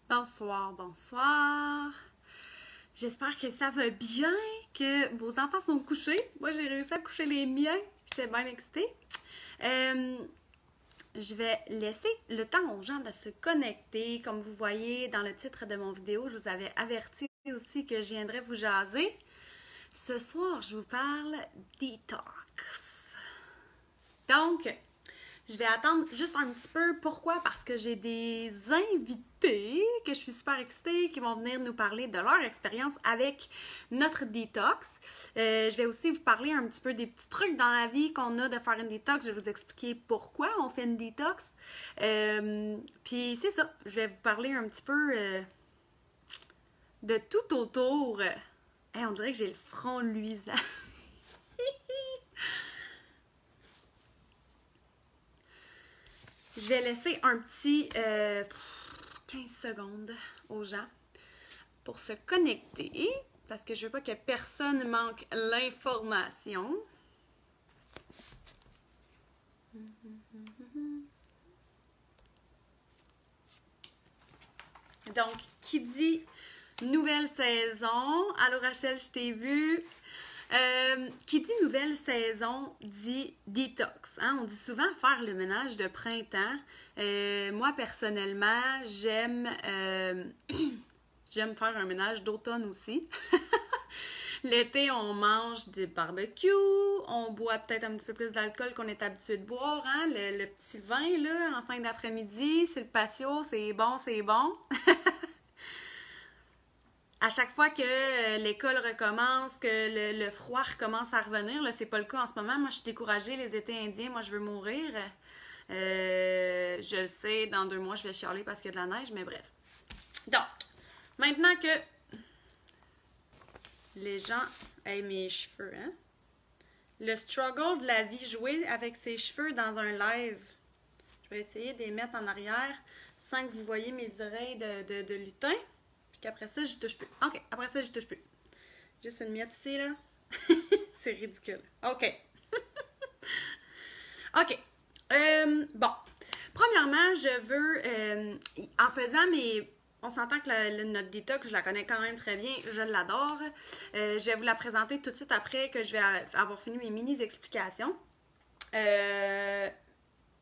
Bonsoir, bonsoir. J'espère que ça va bien, que vos enfants sont couchés. Moi, j'ai réussi à coucher les miens. J'étais bien excitée. Euh, je vais laisser le temps aux gens de se connecter. Comme vous voyez dans le titre de mon vidéo, je vous avais averti aussi que je viendrais vous jaser. Ce soir, je vous parle detox. Donc, je vais attendre juste un petit peu. Pourquoi? Parce que j'ai des invités que je suis super excitée qui vont venir nous parler de leur expérience avec notre détox. Je vais aussi vous parler un petit peu des petits trucs dans la vie qu'on a de faire une détox. Je vais vous expliquer pourquoi on fait une détox. Puis c'est ça. Je vais vous parler un petit peu de tout autour. Hey, on dirait que j'ai le front luisant. Je vais laisser un petit 15 secondes aux gens pour se connecter parce que je veux pas que personne manque l'information. Donc, qui dit nouvelle saison? Allô Rachel, je t'ai vue. Qui dit nouvelle saison dit detox. Hein? On dit souvent faire le ménage de printemps. Moi, personnellement, j'aime j'aime faire un ménage d'automne aussi. L'été, on mange des barbecues, on boit peut-être un petit peu plus d'alcool qu'on est habitué de boire. Hein? Le petit vin là, en fin d'après-midi, sur le patio, c'est bon, c'est bon. À chaque fois que l'école recommence, que le froid recommence à revenir, là, c'est pas le cas en ce moment. Moi, je suis découragée, les étés indiens, moi, je veux mourir. Je le sais, dans 2 mois, je vais chialer parce qu'il y a de la neige, mais bref. Donc, maintenant que les gens aiment mes cheveux, hein? Le struggle de la vie, jouer avec ses cheveux dans un live. Je vais essayer de les mettre en arrière sans que vous voyez mes oreilles de lutin. Après ça, j'y touche plus. OK, après ça, j'y touche plus. Juste une miette ici, là. C'est ridicule. OK. OK. Bon. Premièrement, je veux... en faisant mes... On s'entend que notre détox, je la connais quand même très bien. Je l'adore. Je vais vous la présenter tout de suite après que je vais avoir fini mes mini-explications. Mais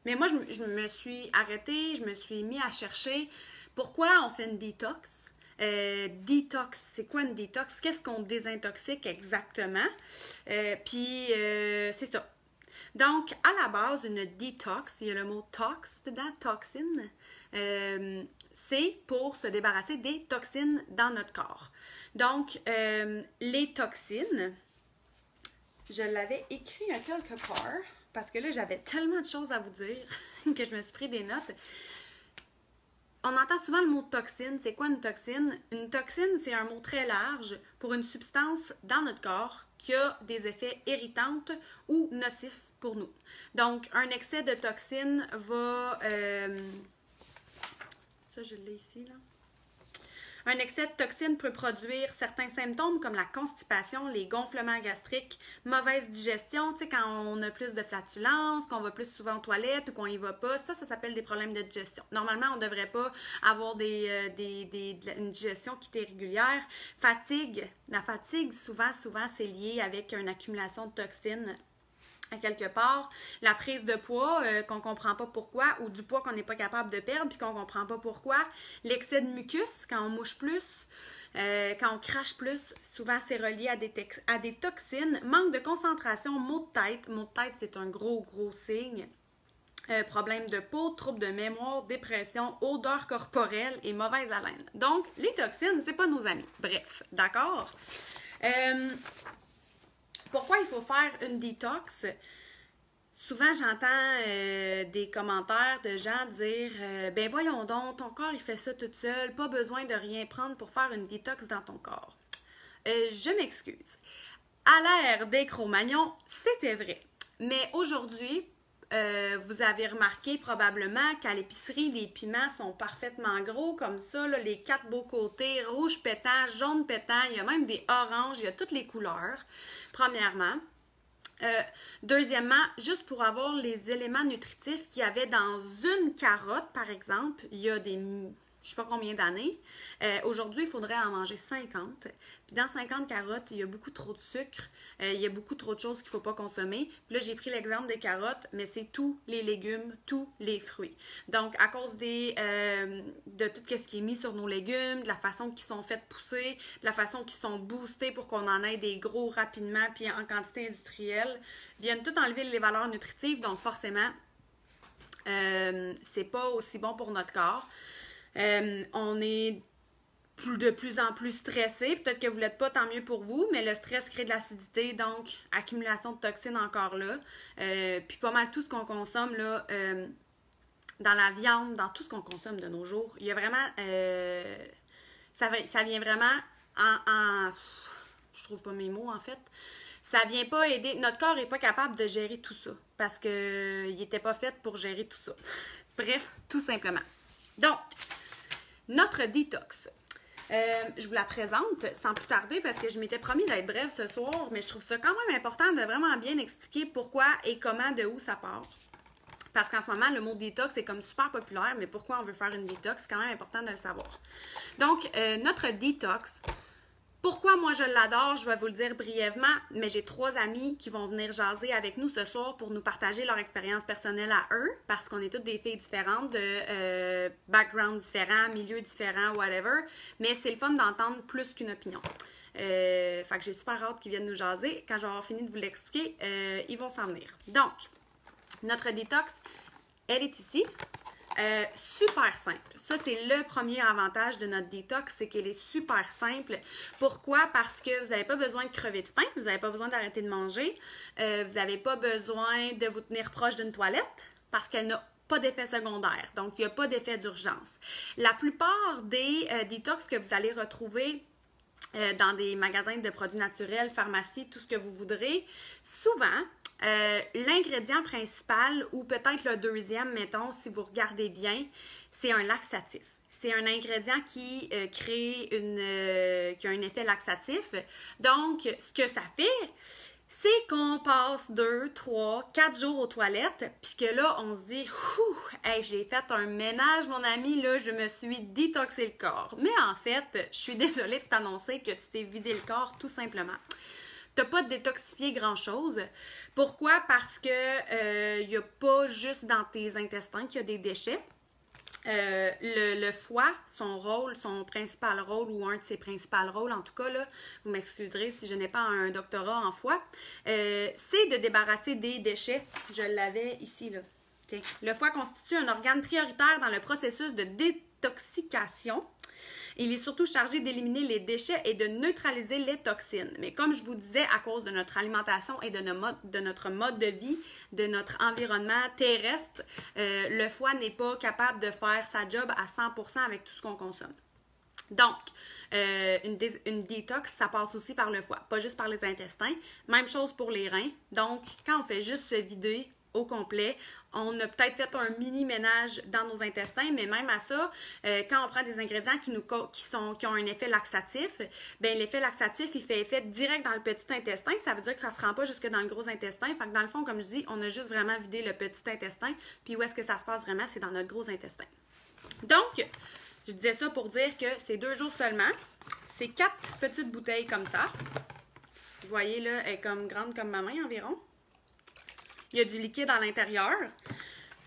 moi, je me suis arrêtée, je me suis mis à chercher pourquoi on fait une détox. Détox, c'est quoi une détox? Qu'est-ce qu'on désintoxique exactement? Puis, c'est ça. Donc, à la base, une détox, il y a le mot tox dedans, toxine. C'est pour se débarrasser des toxines dans notre corps. Donc, les toxines, je l'avais écrit à quelque part, parce que là, j'avais tellement de choses à vous dire que je me suis pris des notes. On entend souvent le mot toxine. C'est quoi une toxine? Une toxine, c'est un mot très large pour une substance dans notre corps qui a des effets irritants ou nocifs pour nous. Donc, un excès de toxine va... ça, je l'ai ici, là. Un excès de toxines peut produire certains symptômes comme la constipation, les gonflements gastriques, mauvaise digestion, tu sais, quand on a plus de flatulence, qu'on va plus souvent aux toilettes ou qu'on y va pas, ça s'appelle des problèmes de digestion. Normalement, on ne devrait pas avoir une digestion qui est irrégulière. Fatigue, la fatigue, souvent, c'est lié avec une accumulation de toxines à quelque part, la prise de poids qu'on ne comprend pas pourquoi, ou du poids qu'on n'est pas capable de perdre puis qu'on ne comprend pas pourquoi, l'excès de mucus, quand on mouche plus, quand on crache plus, souvent c'est relié à des toxines, manque de concentration, maux de tête c'est un gros signe, problème de peau, troubles de mémoire, dépression, odeur corporelle et mauvaise haleine. Donc, les toxines, c'est pas nos amis. Bref, d'accord? Pourquoi il faut faire une détox? Souvent, j'entends des commentaires de gens dire ben voyons donc, ton corps il fait ça tout seul, pas besoin de rien prendre pour faire une détox dans ton corps. Je m'excuse. À l'ère des Cro-Magnons, c'était vrai. Mais aujourd'hui, vous avez remarqué probablement qu'à l'épicerie, les piments sont parfaitement gros comme ça, là, les 4 beaux côtés, rouge pétant, jaune pétant, il y a même des oranges, il y a toutes les couleurs, premièrement. Deuxièmement, juste pour avoir les éléments nutritifs qu'il y avait dans une carotte, par exemple, il y a des je sais pas combien d'années. Aujourd'hui, il faudrait en manger 50. Puis dans 50 carottes, il y a beaucoup trop de sucre. Il y a beaucoup trop de choses qu'il ne faut pas consommer. Puis là, j'ai pris l'exemple des carottes, mais c'est tous les légumes, tous les fruits. Donc, à cause de tout ce qui est mis sur nos légumes, de la façon qu'ils sont faits pousser, de la façon qu'ils sont boostés pour qu'on en ait des gros rapidement, puis en quantité industrielle, viennent tout enlever les valeurs nutritives. Donc, forcément, c'est pas aussi bon pour notre corps. On est de plus en plus stressé. Peut-être que vous ne l'êtes pas, tant mieux pour vous, mais le stress crée de l'acidité, donc accumulation de toxines encore là. Puis pas mal tout ce qu'on consomme là, dans la viande, dans tout ce qu'on consomme de nos jours. Il y a vraiment... ça vient vraiment je trouve pas mes mots en fait. Ça vient pas aider... Notre corps n'est pas capable de gérer tout ça parce qu'il n'était pas fait pour gérer tout ça. Bref, tout simplement. Donc, notre détox. Je vous la présente sans plus tarder parce que je m'étais promis d'être brève ce soir, mais je trouve ça quand même important de vraiment bien expliquer pourquoi et comment, de où ça part. Parce qu'en ce moment, le mot détox est comme super populaire, mais pourquoi on veut faire une détox, c'est quand même important de le savoir. Donc, notre détox, pourquoi moi je l'adore, je vais vous le dire brièvement, mais j'ai 3 amis qui vont venir jaser avec nous ce soir pour nous partager leur expérience personnelle à eux, parce qu'on est toutes des filles différentes, de background différents, milieux différents, whatever, mais c'est le fun d'entendre plus qu'une opinion. Fait que j'ai super hâte qu'ils viennent nous jaser. Quand je vais avoir fini de vous l'expliquer, ils vont s'en venir. Donc, notre détox, elle est ici. Super simple. Ça, c'est le premier avantage de notre détox, c'est qu'elle est super simple. Pourquoi? Parce que vous n'avez pas besoin de crever de faim, vous n'avez pas besoin d'arrêter de manger, vous n'avez pas besoin de vous tenir proche d'une toilette parce qu'elle n'a pas d'effet secondaire. Donc, il n'y a pas d'effet d'urgence. La plupart des détox que vous allez retrouver dans des magasins de produits naturels, pharmacie, tout ce que vous voudrez, souvent, l'ingrédient principal, ou peut-être le deuxième, mettons, si vous regardez bien, c'est un laxatif. C'est un ingrédient qui crée qui a un effet laxatif. Donc, ce que ça fait, c'est qu'on passe 2, 3, 4 jours aux toilettes, puis que là, on se dit « Hey, j'ai fait un ménage, mon ami, là, je me suis détoxé le corps. » Mais en fait, je suis désolée de t'annoncer que tu t'es vidé le corps, tout simplement. Tu n'as pas détoxifié grand-chose. Pourquoi? Parce que il n'y a pas juste dans tes intestins qu'il y a des déchets. Le foie, son principal rôle, ou un de ses principaux rôles, en tout cas, là, vous m'excuserez si je n'ai pas un doctorat en foie, c'est de débarrasser des déchets. Je l'avais ici, là. Tiens. Le foie constitue un organe prioritaire dans le processus de détoxication. Il est surtout chargé d'éliminer les déchets et de neutraliser les toxines. Mais comme je vous disais, à cause de notre alimentation et de notre mode de vie, de notre environnement terrestre, le foie n'est pas capable de faire sa job à 100% avec tout ce qu'on consomme. Donc, une détox, ça passe aussi par le foie, pas juste par les intestins. Même chose pour les reins. Donc, quand on fait juste se vider au complet, on a peut-être fait un mini-ménage dans nos intestins, mais même à ça, quand on prend des ingrédients qui ont un effet laxatif, bien l'effet laxatif, il fait effet direct dans le petit intestin, ça veut dire que ça ne se rend pas jusque dans le gros intestin. Fait que dans le fond, comme je dis, on a juste vraiment vidé le petit intestin, puis où est-ce que ça se passe vraiment? C'est dans notre gros intestin. Donc, je disais ça pour dire que c'est 2 jours seulement, c'est 4 petites bouteilles comme ça. Vous voyez là, elle est comme grande comme ma main environ. Il y a du liquide à l'intérieur.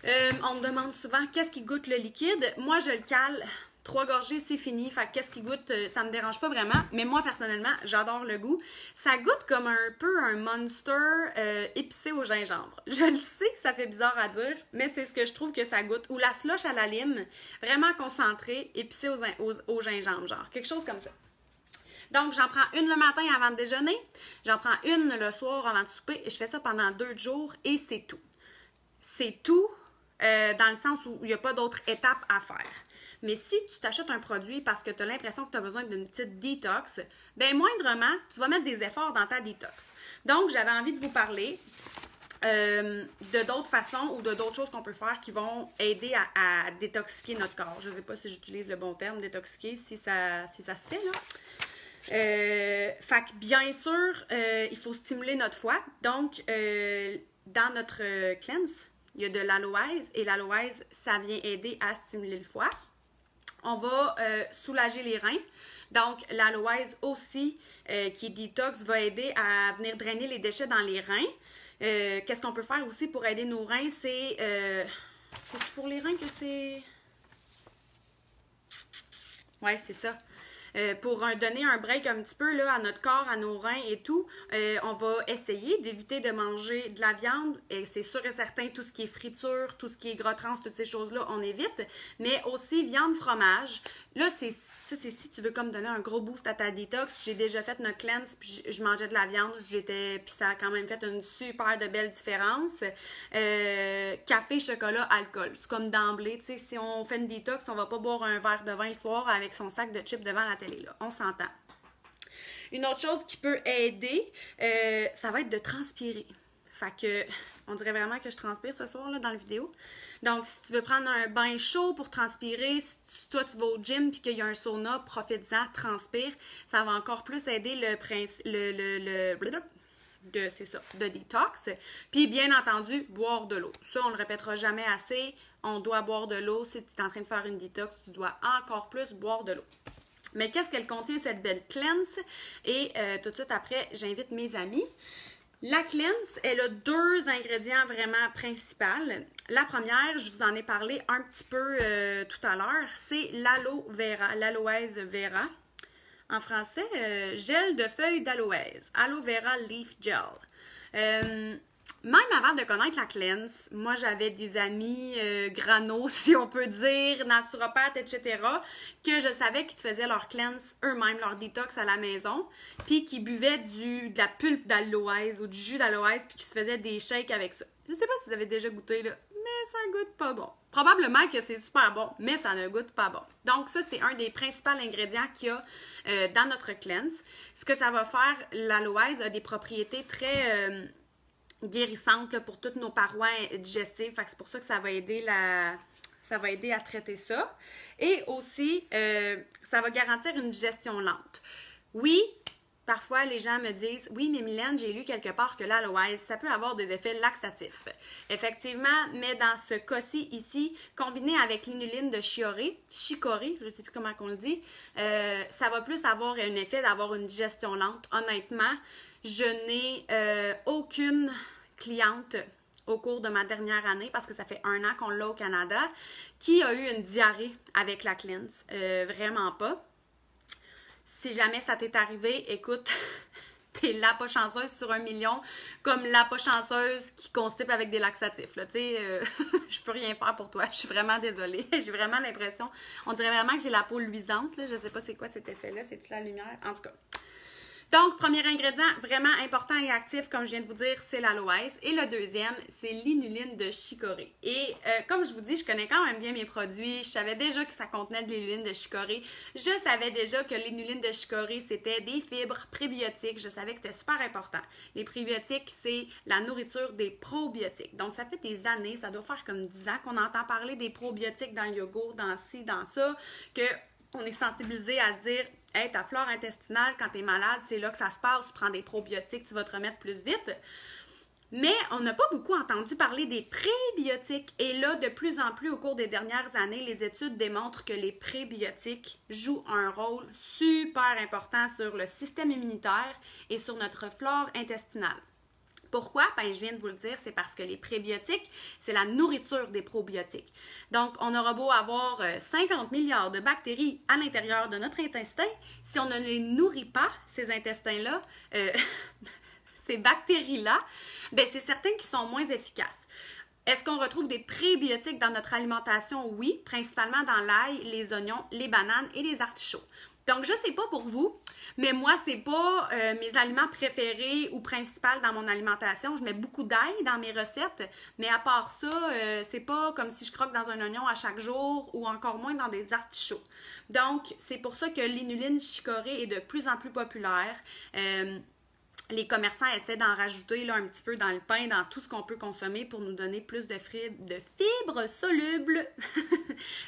On me demande souvent qu'est-ce qui goûte le liquide. Moi, je le cale. 3 gorgées, c'est fini. Fait qu'est-ce qui goûte, ça me dérange pas vraiment. Mais moi, personnellement, j'adore le goût. Ça goûte comme un peu un Monster épicé au gingembre. Je le sais que ça fait bizarre à dire, mais c'est ce que je trouve que ça goûte. Ou la slush à la lime, vraiment concentrée, épicée au gingembre, genre. Quelque chose comme ça. Donc, j'en prends une le matin avant de déjeuner, j'en prends une le soir avant de souper, et je fais ça pendant 2 jours, et c'est tout. C'est tout dans le sens où il n'y a pas d'autres étapes à faire. Mais si tu t'achètes un produit parce que tu as l'impression que tu as besoin d'une petite détox, bien, moindrement, tu vas mettre des efforts dans ta détox. Donc, j'avais envie de vous parler de d'autres façons ou de d'autres choses qu'on peut faire qui vont aider à détoxiquer notre corps. Je ne sais pas si j'utilise le bon terme, détoxiquer, si ça se fait, là. Fait que bien sûr, il faut stimuler notre foie. Donc, dans notre cleanse, il y a de l'aloès et l'aloès, ça vient aider à stimuler le foie. On va soulager les reins. Donc, l'aloès aussi, qui est détox, va aider à venir drainer les déchets dans les reins. Qu'est-ce qu'on peut faire aussi pour aider nos reins? C'est pour les reins que c'est... Ouais, c'est ça. Pour donner un break un petit peu là, à notre corps, à nos reins et tout, on va essayer d'éviter de manger de la viande. Et c'est sûr et certain, tout ce qui est friture, tout ce qui est gras trans, toutes ces choses-là, on évite. Mais aussi viande, fromage. Là, c'est si tu veux comme donner un gros boost à ta détox. J'ai déjà fait notre cleanse, puis je mangeais de la viande. Puis ça a quand même fait une super de belle différence. Café, chocolat, alcool. C'est comme d'emblée. Tu sais, si on fait une détox, on va pas boire un verre de vin le soir avec son sac de chips devant la télé. Là. On s'entend. Une autre chose qui peut aider, ça va être de transpirer. Fait que, on dirait vraiment que je transpire ce soir là, dans la vidéo. Donc, si tu veux prendre un bain chaud pour transpirer, si toi tu vas au gym puis qu'il y a un sauna, profite-en, transpire. Ça va encore plus aider de détox. Puis, bien entendu, boire de l'eau. Ça, on le répétera jamais assez. On doit boire de l'eau. Si tu es en train de faire une détox, tu dois encore plus boire de l'eau. Mais qu'est-ce qu'elle contient, cette belle cleanse? Et tout de suite après, j'invite mes amis. La cleanse, elle a 2 ingrédients vraiment principaux. La première, je vous en ai parlé un petit peu tout à l'heure, c'est l'aloe vera, l'aloès vera. En français, gel de feuilles d'aloès, aloe vera leaf gel. Même avant de connaître la cleanse, moi j'avais des amis granos, si on peut dire, naturopathes, etc., que je savais qu'ils faisaient leur cleanse eux-mêmes, leur détox à la maison, puis qui buvaient de la pulpe d'aloès ou du jus d'aloès, puis qui se faisaient des shakes avec ça. Je sais pas si vous avez déjà goûté, là, mais ça goûte pas bon. Probablement que c'est super bon, mais ça ne goûte pas bon. Donc ça, c'est un des principaux ingrédients qu'il y a dans notre cleanse. Ce que ça va faire, l'aloès a des propriétés très... guérissante là, pour toutes nos parois digestives. Fait que c'est pour ça que ça va aider à traiter ça. Et aussi, ça va garantir une digestion lente. Oui, parfois les gens me disent « Oui, mais Mylène, j'ai lu quelque part que l'aloès, ça peut avoir des effets laxatifs. » Effectivement, mais dans ce cas-ci ici, combiné avec l'inuline de chicorée, je ne sais plus comment on le dit, ça va plus avoir un effet d'avoir une digestion lente. Honnêtement, je n'ai aucune cliente au cours de ma dernière année, parce que ça fait 1 an qu'on l'a au Canada, qui a eu une diarrhée avec la cleanse. Vraiment pas. Si jamais ça t'est arrivé, écoute, t'es la pas chanceuse sur 1 million, comme la pas chanceuse qui constipe avec des laxatifs. Là, je peux rien faire pour toi. Je suis vraiment désolée. J'ai vraiment l'impression, on dirait vraiment que j'ai la peau luisante. Là. Je ne sais pas c'est quoi cet effet-là. C'est-tu la lumière? En tout cas. Donc, premier ingrédient vraiment important et actif, comme je viens de vous dire, c'est l'aloès. Et le deuxième, c'est l'inuline de chicorée. Et comme je vous dis, je connais quand même bien mes produits. Je savais déjà que ça contenait de l'inuline de chicorée. Je savais déjà que l'inuline de chicorée, c'était des fibres prébiotiques. Je savais que c'était super important. Les prébiotiques, c'est la nourriture des probiotiques. Donc, ça fait des années, ça doit faire comme 10 ans qu'on entend parler des probiotiques dans le yogourt, dans ci, dans ça, qu'on est sensibilisé à se dire... Hey, ta flore intestinale, quand tu es malade, c'est là que ça se passe. Tu prends des probiotiques, tu vas te remettre plus vite. Mais on n'a pas beaucoup entendu parler des prébiotiques. Et là, de plus en plus, au cours des dernières années, les études démontrent que les prébiotiques jouent un rôle super important sur le système immunitaire et sur notre flore intestinale. Pourquoi? Ben, je viens de vous le dire, c'est parce que les prébiotiques, c'est la nourriture des probiotiques. Donc, on aura beau avoir 50 milliards de bactéries à l'intérieur de notre intestin, si on ne les nourrit pas, ces intestins-là, ces bactéries-là, ben, c'est certain qu'ils sont moins efficaces. Est-ce qu'on retrouve des prébiotiques dans notre alimentation? Oui, principalement dans l'ail, les oignons, les bananes et les artichauts. Donc, je ne sais pas pour vous, mais moi, c'est pas mes aliments préférés ou principaux dans mon alimentation. Je mets beaucoup d'ail dans mes recettes, mais à part ça, c'est pas comme si je croque dans un oignon à chaque jour ou encore moins dans des artichauts. Donc, c'est pour ça que l'inuline chicorée est de plus en plus populaire. Les commerçants essaient d'en rajouter là, un petit peu dans le pain, dans tout ce qu'on peut consommer pour nous donner plus de fibres solubles.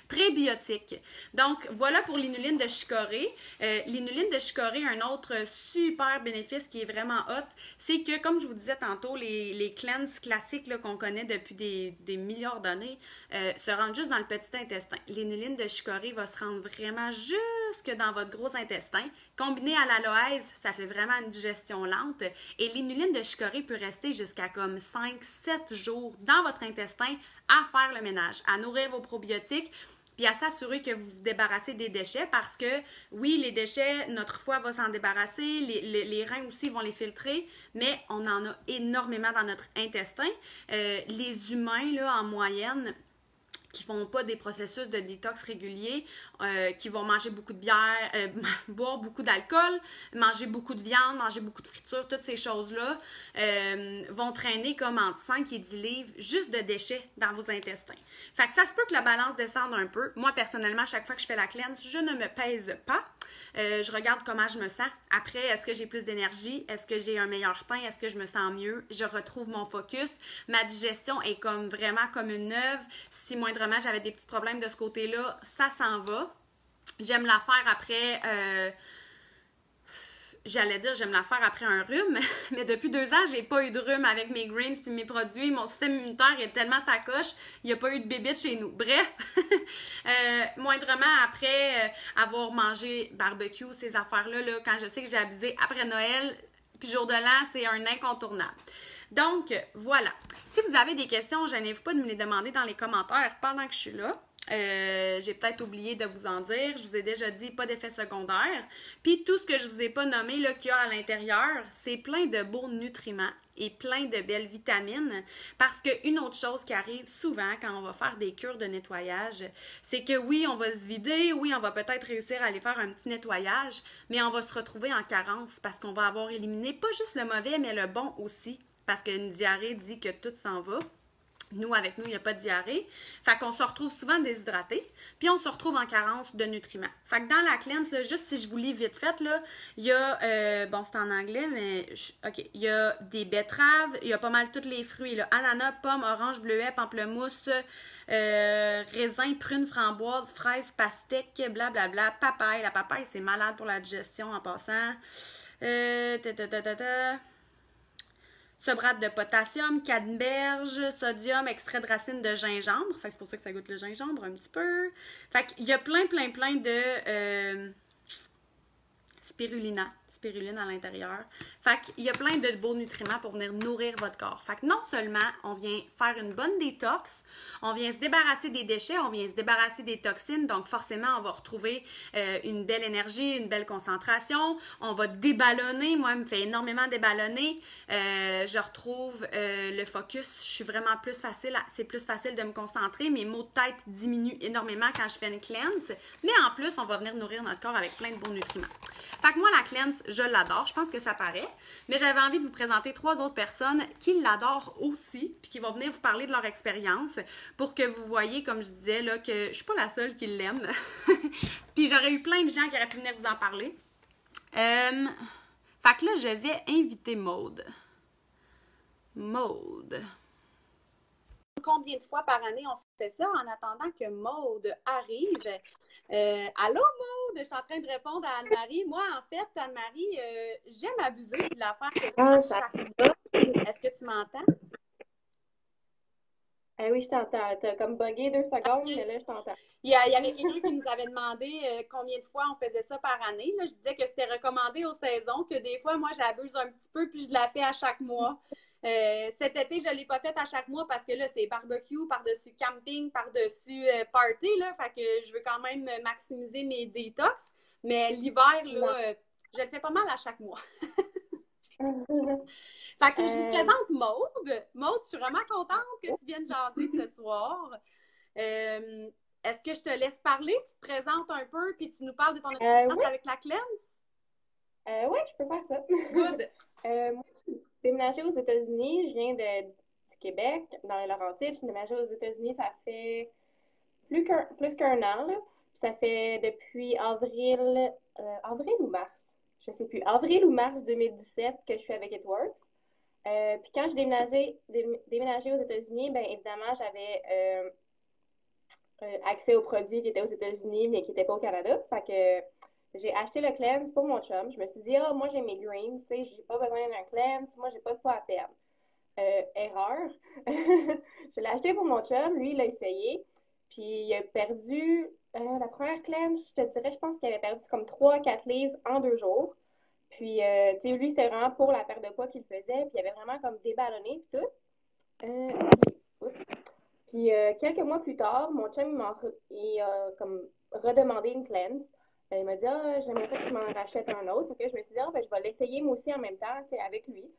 Prébiotique. Donc, voilà pour l'inuline de chicorée. L'inuline de chicorée, un autre super bénéfice qui est vraiment hot, c'est que, comme je vous disais tantôt, les cleanses classiques qu'on connaît depuis des milliards d'années se rendent juste dans le petit intestin. L'inuline de chicorée va se rendre vraiment jusque dans votre gros intestin. Combiné à l'aloèse, ça fait vraiment une digestion lente. Et l'inuline de chicorée peut rester jusqu'à comme 5-7 jours dans votre intestin à faire le ménage, à nourrir vos probiotiques, puis à s'assurer que vous vous débarrassez des déchets parce que, oui, les déchets, notre foie va s'en débarrasser, les reins aussi vont les filtrer, mais on en a énormément dans notre intestin. Les humains, là, en moyenne, qui font pas des processus de détox réguliers, qui vont manger beaucoup de bière, boire beaucoup d'alcool, manger beaucoup de viande, manger beaucoup de friture, toutes ces choses-là vont traîner comme entre 5 et 10 livres juste de déchets dans vos intestins. Fait que ça se peut que la balance descende un peu. Moi, personnellement, à chaque fois que je fais la cleanse, je ne me pèse pas. Je regarde comment je me sens. Après, est-ce que j'ai plus d'énergie? Est-ce que j'ai un meilleur teint? Est-ce que je me sens mieux? Je retrouve mon focus. Ma digestion est comme vraiment comme une neuve. Si moindrement j'avais des petits problèmes de ce côté-là, ça s'en va. J'aime la faire après... J'allais dire, j'aime la faire après un rhume, mais depuis 2 ans, j'ai pas eu de rhume avec mes greens puis mes produits. Mon système immunitaire est tellement sacoche, il n'y a pas eu de bébite chez nous. Bref, moindrement après avoir mangé barbecue, ces affaires-là, là, quand je sais que j'ai abusé après Noël, puis jour de l'an, c'est un incontournable. Donc, voilà. Si vous avez des questions, gênez-vous pas de me les demander dans les commentaires pendant que je suis là. J'ai peut-être oublié de vous en dire. Je vous ai déjà dit, pas d'effet secondaire. Puis tout ce que je vous ai pas nommé là qu'il y a à l'intérieur, c'est plein de beaux nutriments et plein de belles vitamines. Parce qu'une autre chose qui arrive souvent quand on va faire des cures de nettoyage, c'est que oui, on va se vider, oui, on va peut-être réussir à aller faire un petit nettoyage, mais on va se retrouver en carence parce qu'on va avoir éliminé pas juste le mauvais, mais le bon aussi. Parce qu'une diarrhée dit que tout s'en va. Nous, avec nous, il n'y a pas de diarrhée. Fait qu'on se retrouve souvent déshydraté, puis on se retrouve en carence de nutriments. Fait que dans la cleanse, là, juste si je vous lis vite fait, là, il y a, bon, c'est en anglais, mais, OK, il y a des betteraves, il y a pas mal tous les fruits, là, ananas, pommes, oranges, bleuets, pamplemousse, raisin, prunes, framboises, fraises, pastèques, blablabla, papaye. La papaye, c'est malade pour la digestion en passant. Sobrate de potassium, canneberge, sodium, extrait de racine de gingembre. Fait que c'est pour ça que ça goûte le gingembre un petit peu. Fait qu'il y a plein de spiruline à l'intérieur. Fait qu'il y a plein de beaux nutriments pour venir nourrir votre corps. Fait que non seulement on vient faire une bonne détox, on vient se débarrasser des déchets, on vient se débarrasser des toxines, donc forcément on va retrouver une belle énergie, une belle concentration, on va déballonner, moi je me fais énormément déballonner, je retrouve le focus, je suis vraiment c'est plus facile de me concentrer, mes maux de tête diminuent énormément quand je fais une cleanse, mais en plus on va venir nourrir notre corps avec plein de bons nutriments. Fait que moi la cleanse, je l'adore, je pense que ça paraît, mais j'avais envie de vous présenter 3 autres personnes qui l'adorent aussi, puis qui vont venir vous parler de leur expérience pour que vous voyez, comme je disais, là, que je suis pas la seule qui l'aime. Puis j'aurais eu plein de gens qui auraient pu venir vous en parler. Fait que là, je vais inviter Maude. Maude. Combien de fois par année on fait ça en attendant que Maude arrive? Allô, Maude? Je suis en train de répondre à Anne-Marie. Moi, en fait, Anne-Marie, j'aime abuser de la faire chaque mois. Est-ce que tu m'entends? Oui, je t'entends. T'as comme bugué 2 secondes, Okay. mais là, je t'entends. Il y avait quelqu'un qui nous avait demandé combien de fois on faisait ça par année. Là, je disais que c'était recommandé aux saisons, que des fois, moi, j'abuse un petit peu, puis je la fais à chaque mois. Cet été, je ne l'ai pas faite à chaque mois parce que là, c'est barbecue, par-dessus camping, par-dessus party, là. Fait que je veux quand même maximiser mes détox. Mais l'hiver, là, je le fais pas mal à chaque mois. Fait que je vous présente Maude. Maude, je suis vraiment contente que tu viennes jaser ce soir. Est-ce que je te laisse parler? Tu te présentes un peu, puis tu nous parles de ton expérience avec la cleanse? Oui, je peux faire ça. Good! Moi, je suis déménagée aux États-Unis. Je viens du Québec, dans les Laurentides. Je suis déménagée aux États-Unis, ça fait plus qu'un an, là. Ça fait depuis avril ou mars? Je sais plus. Avril ou mars 2017 que je suis avec It Works. Puis quand j'ai déménagé aux États-Unis, bien évidemment, j'avais accès aux produits qui étaient aux États-Unis, mais qui n'étaient pas au Canada. Fait que j'ai acheté le cleanse pour mon chum. Je me suis dit, ah, moi j'ai mes greens, tu sais, j'ai pas besoin d'un cleanse, moi j'ai pas de quoi à perdre. Erreur. Je l'ai acheté pour mon chum, lui, il l'a essayé. Puis il a perdu la première cleanse, je te dirais, je pense qu'il avait perdu comme 3 à 4 livres en 2 jours. Puis, tu sais, lui, c'était vraiment pour la perte de poids qu'il faisait. Puis il avait vraiment comme déballonné, puis tout. Puis quelques mois plus tard, mon chum il a comme redemandé une cleanse. Il m'a dit, ah, j'aimerais ça que tu m'en rachètes un autre. Fait que je me suis dit, ah, ben, je vais l'essayer moi aussi en même temps, tu sais, avec lui.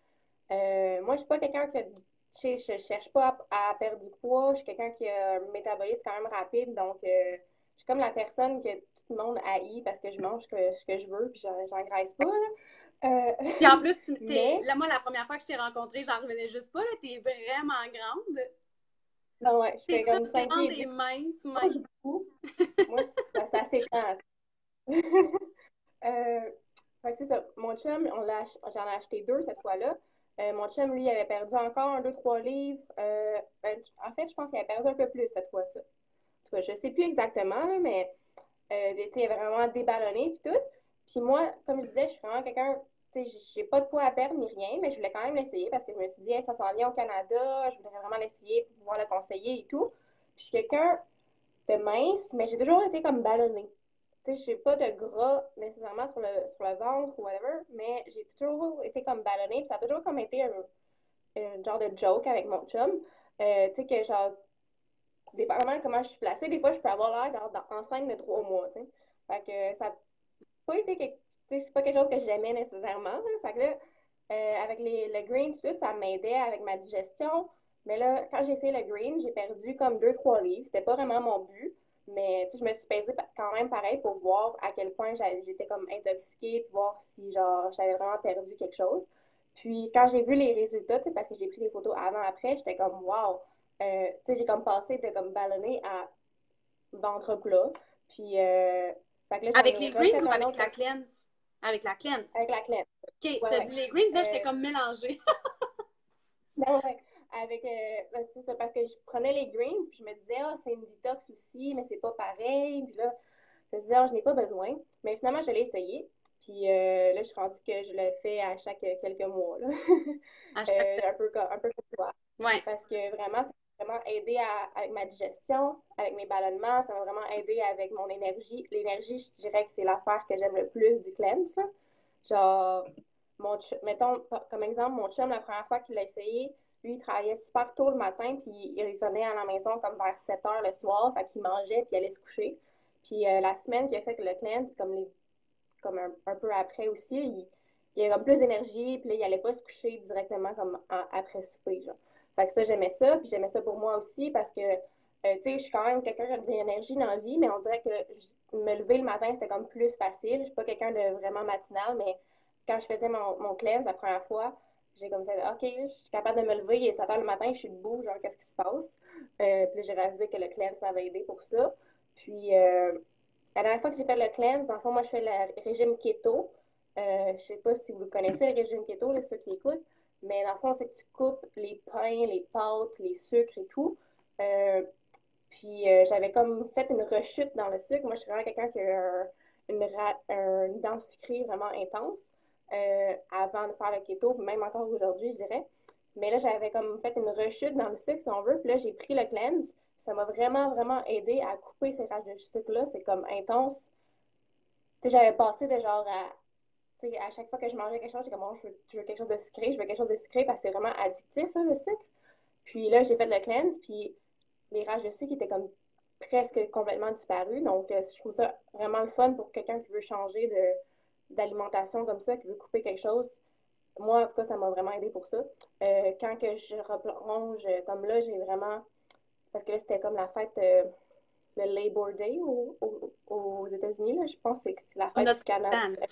Moi, je suis pas quelqu'un qui a, tu sais, je cherche pas à perdre du poids. Je suis quelqu'un qui a un métabolisme quand même rapide. Donc, je suis comme la personne que tout le monde haït parce que je mange ce que je veux puis j'engraisse pas, là. Puis en plus, Mais, là, moi, la première fois que je t'ai rencontrée, j'en revenais juste pas, là, t'es vraiment grande. non, ouais, je fais T'es comme toute 5 grande pieds et 10. mince, Je mange mince. beaucoup. Moi, c'est assez grand. Fait que c'est ça. Mon chum, j'en ai acheté 2 cette fois-là. Mon chum, lui, avait perdu encore 2, 3 livres. En fait, je pense qu'il avait perdu un peu plus cette fois-ci. En tout cas, je sais plus exactement, là, mais il avait vraiment déballonné puis tout. Puis moi, comme je disais, je suis vraiment quelqu'un, tu sais, j'ai pas de poids à perdre ni rien, mais je voulais quand même l'essayer parce que je me suis dit, hey, ça s'en vient au Canada, je voudrais vraiment l'essayer pour pouvoir le conseiller et tout. Puis je suis quelqu'un de mince, mais j'ai toujours été comme ballonnée. Tu sais, je n'ai pas de gras nécessairement sur le ventre ou whatever, mais j'ai toujours été comme ballonnée, puis ça a toujours comme été un genre de joke avec mon chum. Tu sais, que genre, dépendamment de comment je suis placée, des fois, je peux avoir l'air enceinte de 3 mois, tu sais. Fait que ça n'a pas été tu sais, c'est pas quelque chose que j'aimais nécessairement, là. Fait que là, avec le green, tout, ça m'aidait avec ma digestion. Mais là, quand j'ai fait le green, j'ai perdu comme 2, 3 livres. C'était pas vraiment mon but. Mais tu sais, je me suis pesée quand même pareil pour voir à quel point j'étais comme intoxiquée, pour voir si genre j'avais vraiment perdu quelque chose. Puis quand j'ai vu les résultats, tu sais, parce que j'ai pris des photos avant-après, j'étais comme wow. Tu sais, j'ai comme passé de comme ballonner à ventre plat. Puis, fait que là, j'en Avec ai les refait greens ou un avec autre la cleanse? Avec la cleanse. avec la clé. OK, Ouais, t'as ouais. dit les greens, là, j'étais Euh, comme mélangée. non, ouais. Avec, ben, c'est ça, parce que je prenais les greens, puis je me disais, ah, c'est une détox aussi, mais c'est pas pareil. Puis là, je me disais, ah, je n'ai pas besoin. Mais finalement, je l'ai essayé. Puis là, je suis rendue que je le fais à chaque quelques mois, là. À chaque... Un peu comme toi. Ouais. Parce que vraiment, ça m'a vraiment aidé avec ma digestion, avec mes ballonnements, ça m'a vraiment aidé avec mon énergie. L'énergie, je dirais que c'est l'affaire que j'aime le plus du cleanse. Genre, mettons, comme exemple, mon chum, la première fois qu'il l'a essayé, lui, il travaillait super tôt le matin, puis il revenait à la maison comme vers 7 heures le soir, fait qu'il mangeait, puis il allait se coucher. Puis la semaine qu'il a fait le cleanse, comme un peu après aussi, il avait comme plus d'énergie, puis là, il allait pas se coucher directement comme après souper, genre. Fait que ça, j'aimais ça, puis j'aimais ça pour moi aussi parce que, tu sais, je suis quand même quelqu'un qui a de l'énergie dans la vie, mais on dirait que me lever le matin, c'était comme plus facile. Je suis pas quelqu'un de vraiment matinal, mais quand je faisais mon cleanse la première fois, j'ai comme fait, OK, je suis capable de me lever, il est 7 heures le matin, je suis debout, genre, qu'est-ce qui se passe? Puis j'ai réalisé que le cleanse m'avait aidé pour ça. Puis, la dernière fois que j'ai fait le cleanse, dans le fond, moi, je fais le régime keto. Je sais pas si vous connaissez le régime keto, là, ceux qui écoutent, mais dans le fond, c'est que tu coupes les pains, les pâtes, les sucres et tout. Euh, puis j'avais comme fait une rechute dans le sucre. Moi, je suis vraiment quelqu'un qui a une dent sucrée vraiment intense avant de faire le keto, même encore aujourd'hui, je dirais. Mais là, j'avais comme fait une rechute dans le sucre, si on veut. Puis là, j'ai pris le cleanse. Ça m'a vraiment, vraiment aidé à couper ces rages de sucre-là. C'est comme intense. Tu sais, j'avais passé de genre tu sais, à chaque fois que je mangeais quelque chose, j'étais comme, bon, je veux quelque chose de sucré, je veux quelque chose de sucré parce que c'est vraiment addictif, là, le sucre. Puis là, j'ai fait le cleanse, puis les rages de sucre étaient comme presque complètement disparues. Donc, je trouve ça vraiment le fun pour quelqu'un qui veut changer d'alimentation comme ça, qui veut couper quelque chose. Moi, en tout cas, ça m'a vraiment aidé pour ça. Quand que je replonge, comme là, j'ai vraiment... Parce que là, c'était comme la fête, le Labor Day aux États-Unis, là. Je pense que c'est la fête Notre du Canada, temps,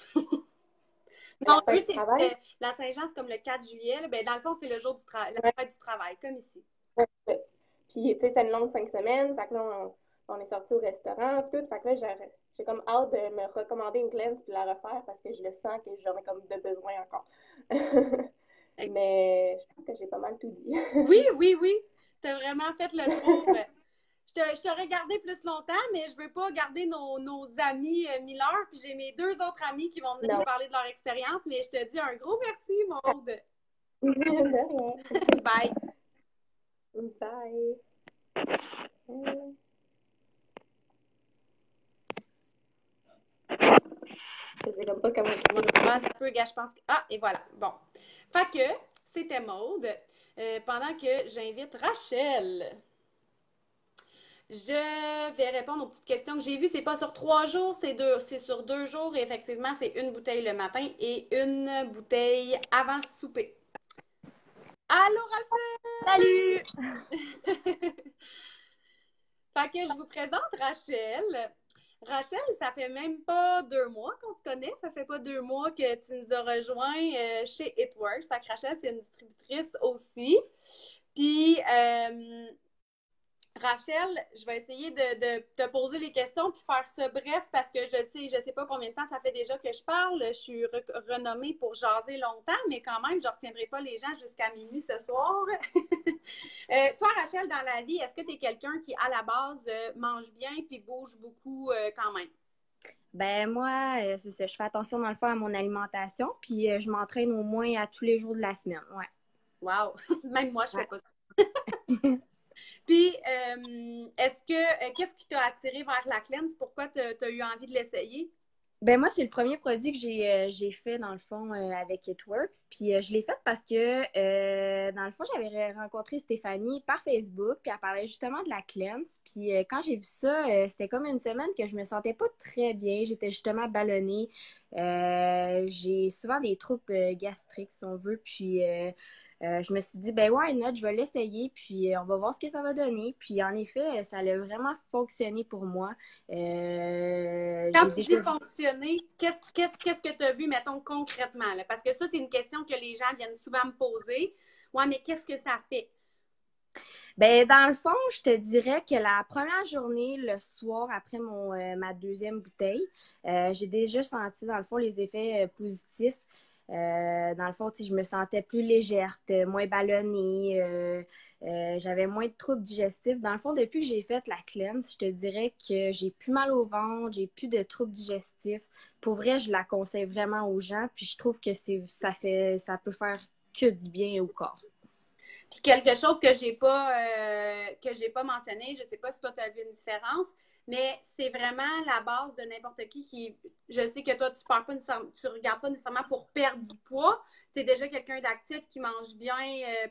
la non, eux, fête du c'est travail. la Saint-Jean, c'est comme le 4 juillet. Là. Ben, dans le fond, c'est le jour du la Ouais, fête du travail, comme ici. ouais, ouais. Puis, tu sais, c'est une longue 5 semaines. Fait que là, on est sorti au restaurant, tout. Fait que là, j'ai comme hâte de me recommander une cleanse puis la refaire parce que je le sens que j'en ai comme de besoin encore. Mais je pense que j'ai pas mal tout dit. Oui, oui, oui. T'as vraiment fait le tour. je t'aurais gardé plus longtemps, mais je veux pas garder nos amis 1000 heures. Puis j'ai mes 2 autres amis qui vont venir nous parler de leur expérience. Mais je te dis un gros merci, Maude. Bye. Bye. Je sais comme pas comment un peu, gars, je pense que... Ah, et voilà. Bon. Fait que c'était Maude. Pendant que j'invite Rachel. Je vais répondre aux petites questions que j'ai vues. C'est pas sur 3 jours, c'est sur 2 jours. Et effectivement, c'est une bouteille le matin et une bouteille avant souper. Allô, Rachel! Salut! Fait que je vous présente Rachel. Rachel, ça fait même pas 2 mois qu'on se connaît. Ça fait pas 2 mois que tu nous as rejoints chez It Works. Fait que Rachel, c'est une distributrice aussi. Puis, Rachel, je vais essayer de te poser les questions puis faire ça bref parce que je sais pas combien de temps ça fait déjà que je parle. Je suis renommée pour jaser longtemps, mais quand même, je ne retiendrai pas les gens jusqu'à minuit ce soir. Toi, Rachel, dans la vie, est-ce que tu es quelqu'un qui, à la base, mange bien puis bouge beaucoup quand même? Ben moi, c'est ça, je fais attention dans le fond à mon alimentation, puis je m'entraîne au moins à tous les jours de la semaine, ouais. Wow! Même moi, je fais pas ça. Puis, qu'est-ce qui t'a attiré vers la cleanse? Pourquoi tu as eu envie de l'essayer? Ben moi, c'est le premier produit que j'ai fait, dans le fond, avec It Works. Puis je l'ai fait parce que, dans le fond, j'avais rencontré Stéphanie par Facebook, puis elle parlait justement de la cleanse. Puis quand j'ai vu ça, c'était comme une semaine que je me sentais pas très bien. J'étais justement ballonnée. J'ai souvent des troubles gastriques, si on veut. Puis je me suis dit, ben ouais, note, je vais l'essayer, puis on va voir ce que ça va donner. Puis en effet, ça a vraiment fonctionné pour moi. Quand tu dis fonctionner, qu'est-ce que tu as vu, mettons, concrètement? Là? Parce que ça, c'est une question que les gens viennent souvent me poser. Ouais, mais qu'est-ce que ça fait? Ben, dans le fond, je te dirais que la première journée, le soir, après ma deuxième bouteille, j'ai déjà senti, dans le fond, les effets positifs. Dans le fond, je me sentais plus légère, moins ballonnée, j'avais moins de troubles digestifs. Dans le fond, depuis que j'ai fait la cleanse, je te dirais que j'ai plus mal au ventre, j'ai plus de troubles digestifs. Pour vrai, je la conseille vraiment aux gens, puis je trouve que ça peut faire que du bien au corps. Puis quelque chose que j'ai pas mentionné, je sais pas si toi tu as vu une différence, mais c'est vraiment la base de n'importe qui je sais que toi tu regardes pas nécessairement pour perdre du poids, tu es déjà quelqu'un d'actif qui mange bien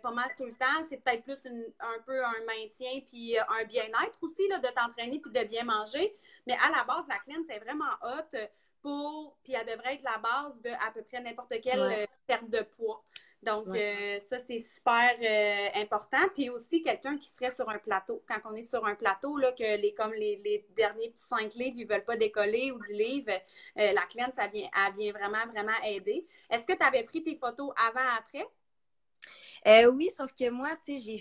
pas mal tout le temps, c'est peut-être plus un peu un maintien puis un bien-être aussi là, de t'entraîner puis de bien manger, mais à la base la cleanse c'est vraiment hot puis elle devrait être la base de à peu près n'importe quelle perte de poids. Donc, ça, c'est super important. Puis aussi, quelqu'un qui serait sur un plateau. Quand on est sur un plateau, là, que comme les derniers petits 5 livres, ils ne veulent pas décoller ou 10 livres, la cleanse, elle vient vraiment, vraiment aider. Est-ce que tu avais pris tes photos avant-après? Oui, sauf que moi, tu sais,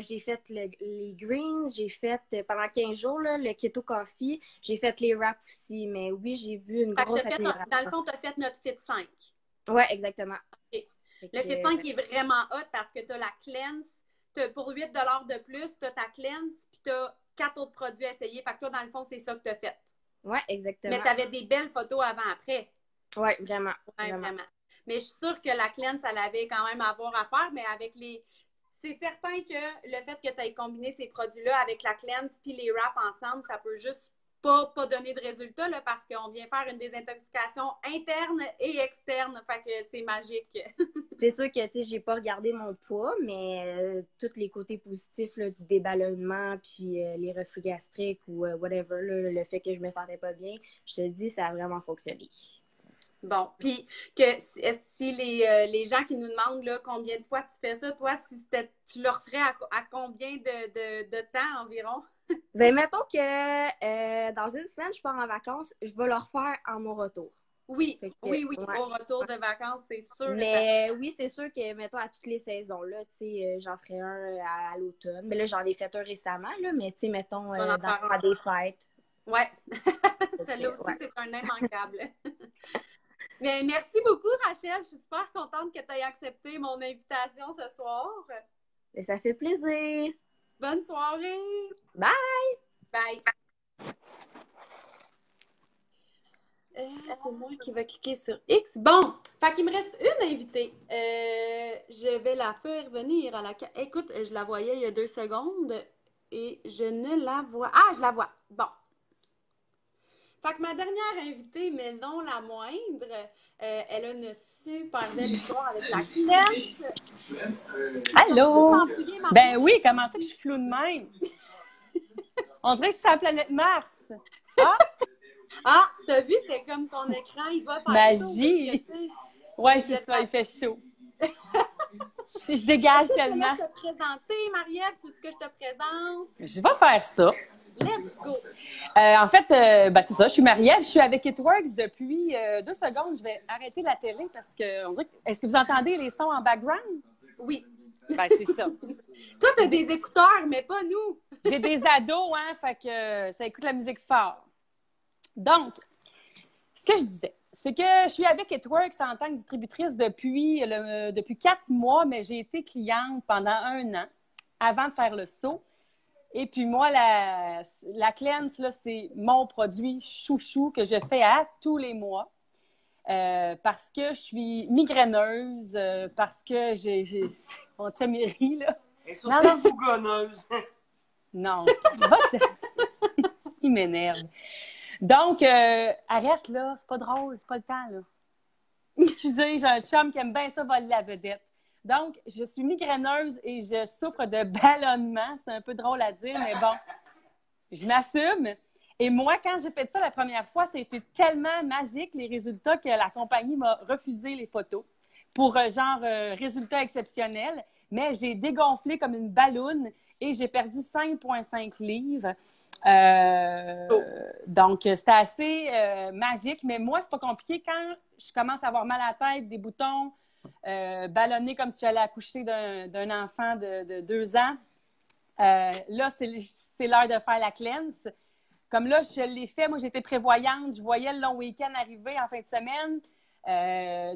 j'ai fait les greens, j'ai fait pendant 15 jours là, le keto coffee, j'ai fait les wraps aussi, mais oui, j'ai vu une grosse amélioration. Dans le fond, tu as fait notre Fit 5. Oui, exactement. Okay. Le Fit 5 est vraiment hot parce que tu as la cleanse, pour 8 de plus, tu as ta cleanse, puis tu as 4 autres produits à essayer. Fait que toi, dans le fond, c'est ça que tu as fait. Oui, exactement. Mais tu avais des belles photos avant-après. Oui, vraiment. Oui, vraiment. Mais je suis sûre que la cleanse, elle avait quand même à voir à faire, mais avec les... C'est certain que le fait que tu aies combiné ces produits-là avec la cleanse puis les wraps ensemble, ça peut juste pas donner de résultat là, parce qu'on vient faire une désintoxication interne et externe. Fait que c'est magique. C'est sûr que, tu sais, j'ai pas regardé mon poids, mais tous les côtés positifs là, du déballonnement, puis les reflux gastriques ou whatever, là, le fait que je me sentais pas bien, je te dis, ça a vraiment fonctionné. Bon, puis si les gens qui nous demandent là, combien de fois tu fais ça, toi, si tu leur ferais à combien de temps environ? Ben, mettons que dans une semaine, je pars en vacances, je vais leur faire en mon retour. Oui, oui, au retour de vacances, c'est sûr. Mais oui, c'est sûr que, mettons, à toutes les saisons, là, tu sais, j'en ferai un à l'automne. Mais là, j'en ai fait un récemment, là, mais tu sais, mettons, dans des fêtes. Ouais, celle-là aussi, c'est un immanquable. Mais merci beaucoup, Rachel. Je suis super contente que tu aies accepté mon invitation ce soir. Et ça fait plaisir. Bonne soirée! Bye! Bye! C'est moi qui vais cliquer sur X. Bon, fait qu'il me reste une invitée. Je vais la faire venir à la... Écoute, je la voyais il y a 2 secondes et je ne la vois... Ah, je la vois! Bon. Fait que ma dernière invitée, mais non la moindre, elle a une super belle histoire avec la clèche. Allô? Empouillée, Marie. Ben oui, comment ça que je suis floue de même? On dirait que je suis sur la planète Mars. Ah! Ah, t'as vu, c'est comme ton écran, il va faire Magie! chaud. Ouais, c'est ça, il fait chaud. Je dégage Je te tellement. laisse te présenter, Marie-Ève, tu veux que je te présente? Je vais faire ça. Let's go! En fait, ben c'est ça, je suis Marie-Ève, je suis avec It Works depuis 2 secondes. Je vais arrêter la télé parce que on dirait que... Est-ce que vous entendez les sons en background? Oui. Ben c'est ça. Toi, t'as des écouteurs, mais pas nous. J'ai des ados, hein, fait que ça écoute la musique fort. Donc, ce que je disais, c'est que je suis avec It Works en tant que distributrice depuis 4 mois, mais j'ai été cliente pendant 1 an avant de faire le saut. Et puis moi, la Cleanse, là, c'est mon produit chouchou que je fais à tous les mois parce que je suis migraineuse, parce que j'ai mon chum il rit, là. Et surtout bougonneuse. Non, il m'énerve. Donc, arrête, là, c'est pas drôle, c'est pas le temps, là. Excusez, j'ai un chum qui aime bien ça voler la vedette. Donc, je suis migraineuse et je souffre de ballonnement. C'est un peu drôle à dire, mais bon, je m'assume. Et moi, quand j'ai fait ça la première fois, c'était tellement magique, les résultats, que la compagnie m'a refusé les photos pour résultats exceptionnels. Mais j'ai dégonflé comme une balloune et j'ai perdu 5,5 livres. Donc, c'était assez magique. Mais moi, c'est pas compliqué. Quand je commence à avoir mal à la tête, des boutons, ballonner comme si j'allais accoucher d'un enfant de 2 ans, là, c'est l'heure de faire la cleanse. Comme là, je l'ai fait. Moi, j'étais prévoyante. Je voyais le long week-end arriver en fin de semaine.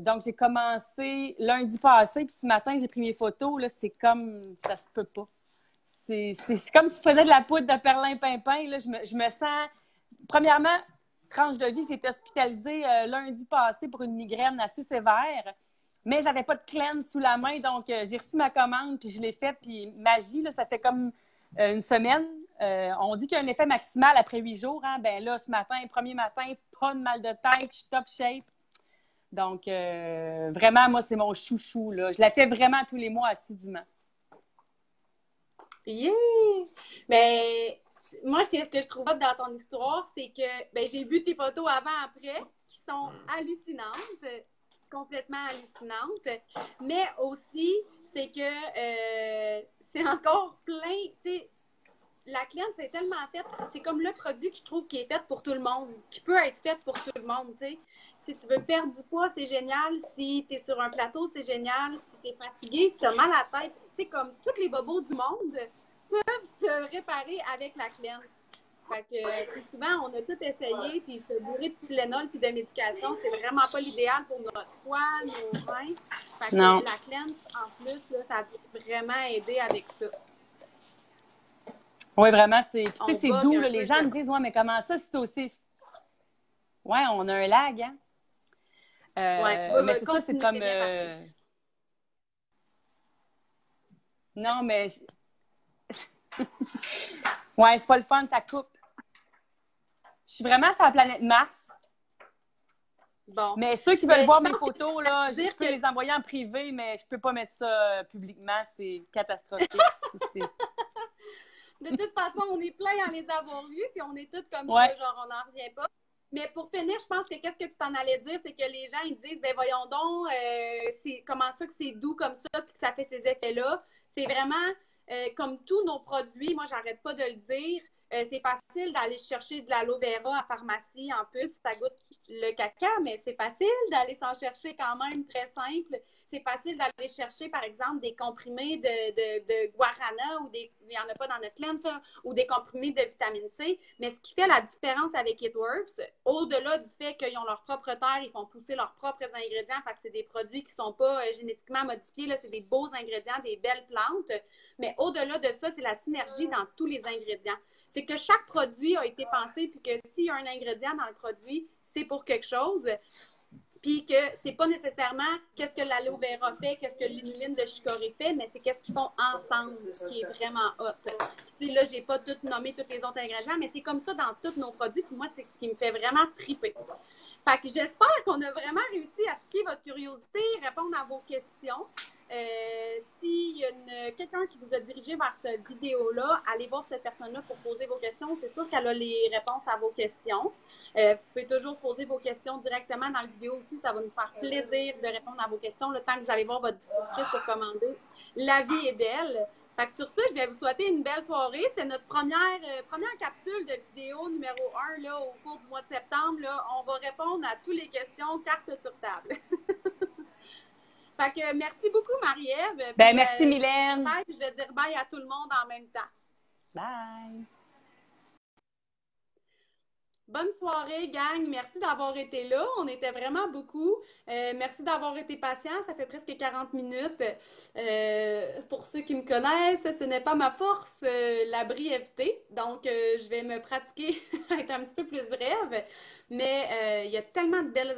Donc, j'ai commencé lundi passé. Puis ce matin, j'ai pris mes photos. Là, c'est comme... Ça se peut pas. C'est comme si je prenais de la poudre de perlimpinpin. Là, je me sens... Premièrement, tranche de vie, j'ai été hospitalisée lundi passé pour une migraine assez sévère. Mais j'avais pas de cleanse sous la main. Donc, j'ai reçu ma commande, puis je l'ai faite. Puis magie, là, ça fait comme 1 semaine. On dit qu'il y a un effet maximal après 8 jours. Hein? Ben là, ce matin, premier matin, pas de mal de tête, je suis top shape. Donc, vraiment, moi, c'est mon chouchou. Là. Je la fais vraiment tous les mois assidûment. Yeah! Mais moi, ce que je trouve dans ton histoire, c'est que j'ai vu tes photos avant-après qui sont hallucinantes, complètement hallucinantes. Mais aussi, c'est que c'est encore plein, tu sais, la cliente, c'est tellement fait, c'est comme le produit que je trouve qui est fait pour tout le monde, qui peut être fait pour tout le monde, tu sais. Si tu veux perdre du poids, c'est génial. Si tu es sur un plateau, c'est génial. Si tu es fatigué, si tu as mal à la tête, tu sais, comme tous les bobos du monde peuvent se réparer avec la cleanse. Fait que souvent, on a tout essayé, puis se bourrer de Tylenol puis de médication, c'est vraiment pas l'idéal pour notre foie, nos reins. Fait que non. la cleanse, en plus, là, ça peut vraiment aider avec ça. Oui, vraiment, c'est doux. Là. Les gens me disent, ouais, mais comment ça, c'est aussi... Ouais, on a un lag, hein? Mais c'est ça, c'est comme... Non, mais... Ouais, c'est pas le fun, ça coupe. Je suis vraiment sur la planète Mars. Bon. Mais ceux qui veulent voir mes photos, là, je peux les envoyer en privé, mais je peux pas mettre ça publiquement. C'est catastrophique. De toute façon, on est plein à les avoir vus, puis on est tous comme ça, genre, on n'en revient pas. Mais pour finir, je pense que qu'est-ce que tu t'en allais dire, c'est que les gens, ils disent, ben voyons donc, c'est comment ça que c'est doux comme ça, puis que ça fait ces effets-là. C'est vraiment, comme tous nos produits, moi, j'arrête pas de le dire, C'est facile d'aller chercher de l'aloe vera à pharmacie en pulpe, ça goûte le caca, mais c'est facile d'aller s'en chercher quand même, très simple. C'est facile d'aller chercher, par exemple, des comprimés de guarana, il n'y en a pas dans notre laine, ça, ou des comprimés de vitamine C. Mais ce qui fait la différence avec It Works, au-delà du fait qu'ils ont leur propre terre, ils font pousser leurs propres ingrédients, fait que c'est des produits qui ne sont pas génétiquement modifiés, là, c'est des beaux ingrédients, des belles plantes. Mais au-delà de ça, c'est la synergie dans tous les ingrédients. C'est que chaque produit a été pensé, puis que s'il y a un ingrédient dans le produit, c'est pour quelque chose. Puis que c'est pas nécessairement qu'est-ce que l'aloe vera fait, qu'est-ce que l'inuline de chicorée fait, mais c'est qu'est-ce qu'ils font ensemble qui est vraiment hot. Puis là, j'ai pas tout nommé tous les autres ingrédients, mais c'est comme ça dans tous nos produits. Puis moi, c'est ce qui me fait vraiment triper. Fait que j'espère qu'on a vraiment réussi à piquer votre curiosité, répondre à vos questions. S'il y a quelqu'un qui vous a dirigé vers cette vidéo-là, allez voir cette personne-là pour poser vos questions. C'est sûr qu'elle a les réponses à vos questions. Vous pouvez toujours poser vos questions directement dans la vidéo aussi. Ça va nous faire plaisir de répondre à vos questions le temps que vous allez voir votre distributrice pour commander. La vie est belle. Fait que sur ça, je vais vous souhaiter une belle soirée. C'était notre première capsule de vidéo numéro 1 là, au cours du mois de septembre. Là. On va répondre à toutes les questions, carte sur table. Fait que merci beaucoup, Marie-Ève. Ben, merci, Mylène. Je vais dire bye à tout le monde en même temps. Bye. Bonne soirée, gang. Merci d'avoir été là. On était vraiment beaucoup. Merci d'avoir été patient. Ça fait presque 40 minutes. Pour ceux qui me connaissent, ce n'est pas ma force, la brièveté. Donc, je vais me pratiquer à être un petit peu plus brève. Mais il y a tellement de belles